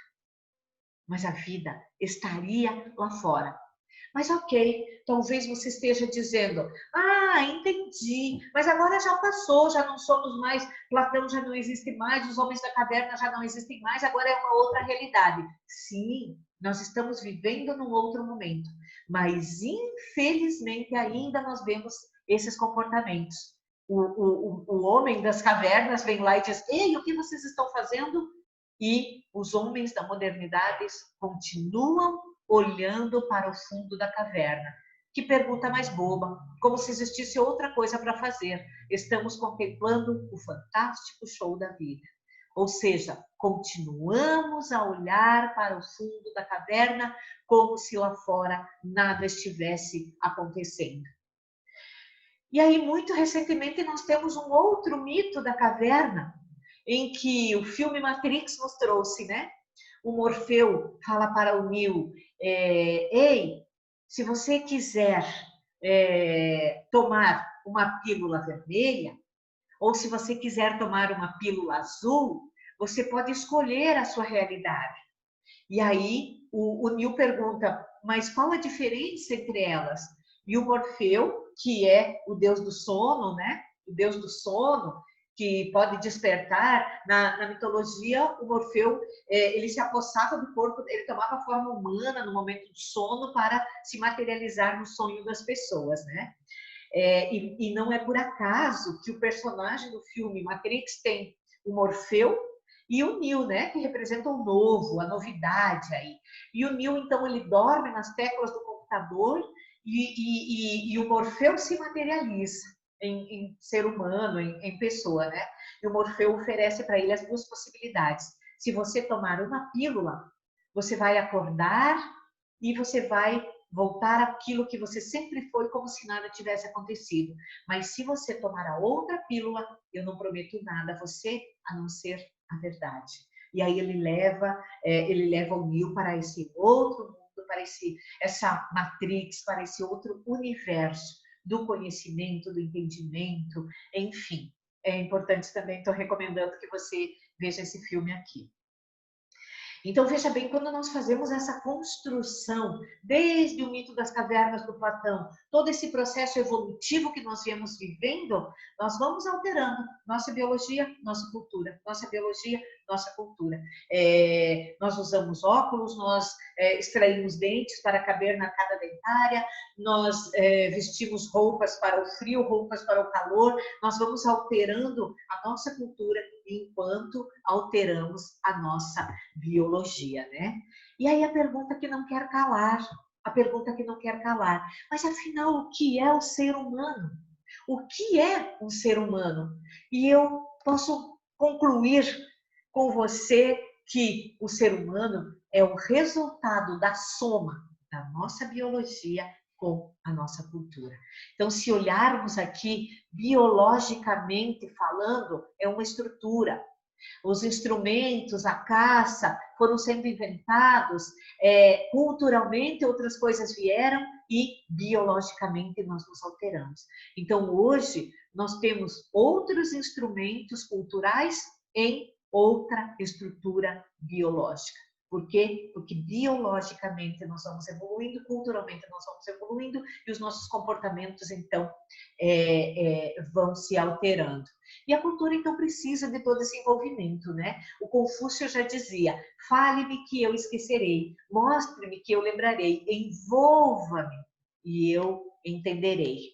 Mas a vida estaria lá fora. Mas ok, talvez você esteja dizendo, entendi, mas agora já passou, já não somos mais, Platão já não existe mais, os homens da caverna já não existem mais, agora é uma outra realidade. Sim, nós estamos vivendo num outro momento, mas infelizmente ainda nós vemos esses comportamentos. O homem das cavernas vem lá e diz, ei, o que vocês estão fazendo? E os homens da modernidade continuam olhando para o fundo da caverna. Que pergunta mais boba, como se existisse outra coisa para fazer. Estamos contemplando o fantástico show da vida. Ou seja, continuamos a olhar para o fundo da caverna como se lá fora nada estivesse acontecendo. E aí, muito recentemente, nós temos um outro mito da caverna, em que o filme Matrix nos trouxe, né? O Morfeu fala para o Neo, ei, se você quiser tomar uma pílula vermelha, ou se você quiser tomar uma pílula azul, você pode escolher a sua realidade. E aí o Neo pergunta, mas qual a diferença entre elas? E o Morfeu, que é o deus do sono, né? O deus do sono, que pode despertar, na mitologia, o Morfeu, ele se apossava do corpo, ele tomava a forma humana no momento do sono para se materializar no sonho das pessoas, né? E não é por acaso que o personagem do filme Matrix tem o Morfeu e o Neo, né, que representa o novo, a novidade aí. E o Neo, então, ele dorme nas teclas do computador e o Morfeu se materializa em ser humano, em pessoa, né? E o Morfeu oferece para ele as duas possibilidades. Se você tomar uma pílula, você vai acordar e você vai voltar àquilo que você sempre foi, como se nada tivesse acontecido. Mas se você tomar a outra pílula, eu não prometo nada a você, a não ser a verdade. e aí ele leva o Neo para esse outro mundo, para essa matrix, para esse outro universo do conhecimento, do entendimento, enfim. É importante também, estou recomendando que você veja esse filme aqui. Então, veja bem, quando nós fazemos essa construção, desde o mito das cavernas do Platão, todo esse processo evolutivo que nós viemos vivendo, nós vamos alterando nossa biologia, nossa cultura, nossa biologia, nossa cultura. Nós usamos óculos, nós extraímos dentes para caber na arcada dentária, nós vestimos roupas para o frio, roupas para o calor, nós vamos alterando a nossa cultura enquanto alteramos a nossa biologia, né? E aí a pergunta que não quer calar, mas afinal, o que é o ser humano? O que é um ser humano? E eu posso concluir com você que o ser humano é o resultado da soma da nossa biologia com a nossa cultura. Então, se olharmos aqui, biologicamente falando, é uma estrutura. Os instrumentos, a caça, foram sendo inventados, culturalmente outras coisas vieram e biologicamente nós nos alteramos. Então, hoje, nós temos outros instrumentos culturais em outra estrutura biológica. Por quê? Porque biologicamente nós vamos evoluindo, culturalmente nós vamos evoluindo e os nossos comportamentos, então, vão se alterando. E a cultura, então, precisa de todo esse envolvimento, né? O Confúcio já dizia, fale-me que eu esquecerei, mostre-me que eu lembrarei, envolva-me e eu entenderei.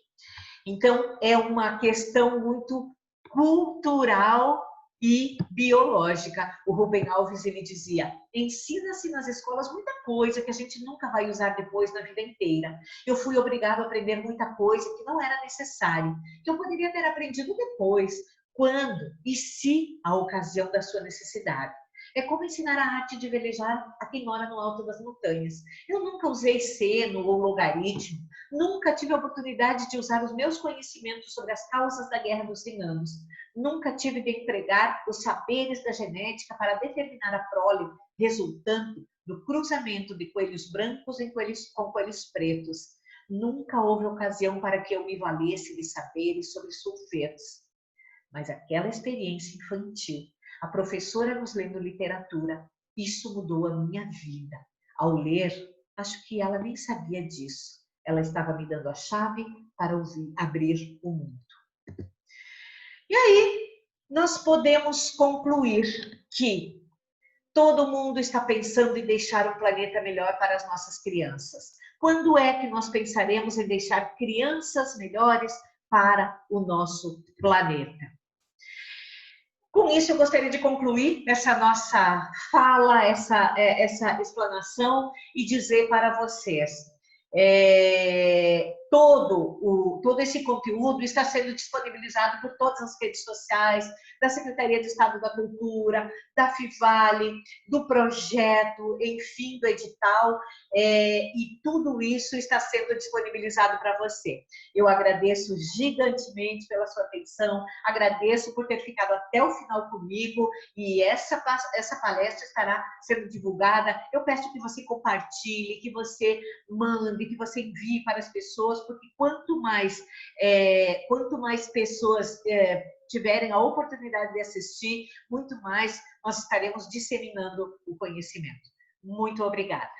Então, é uma questão muito cultural e biológica. O Rubem Alves, ele dizia, ensina-se nas escolas muita coisa que a gente nunca vai usar depois na vida inteira. Eu fui obrigado a aprender muita coisa que não era necessário, que eu poderia ter aprendido depois, quando e se a ocasião da sua necessidade. É como ensinar a arte de velejar a quem mora no alto das montanhas. Eu nunca usei seno ou logaritmo, nunca tive a oportunidade de usar os meus conhecimentos sobre as causas da Guerra dos 100 Anos. Nunca tive de empregar os saberes da genética para determinar a prole resultante do cruzamento de coelhos brancos com coelhos pretos. Nunca houve ocasião para que eu me valesse de saberes sobre sulfetos. Mas aquela experiência infantil, a professora nos lendo literatura, isso mudou a minha vida. Ao ler, acho que ela nem sabia disso. Ela estava me dando a chave para abrir o mundo. E aí, nós podemos concluir que todo mundo está pensando em deixar um planeta melhor para as nossas crianças. Quando é que nós pensaremos em deixar crianças melhores para o nosso planeta? Com isso, eu gostaria de concluir essa nossa fala, essa explanação e dizer para vocês, todo esse conteúdo está sendo disponibilizado por todas as redes sociais, da Secretaria de Estado da Cultura, da Fivale, do projeto, enfim, do edital, e tudo isso está sendo disponibilizado para você. Eu agradeço gigantemente pela sua atenção, agradeço por ter ficado até o final comigo, e essa palestra estará sendo divulgada. Eu peço que você compartilhe, que você mande, que você envie para as pessoas, porque quanto mais pessoas tiverem a oportunidade de assistir, muito mais nós estaremos disseminando o conhecimento. Muito obrigada.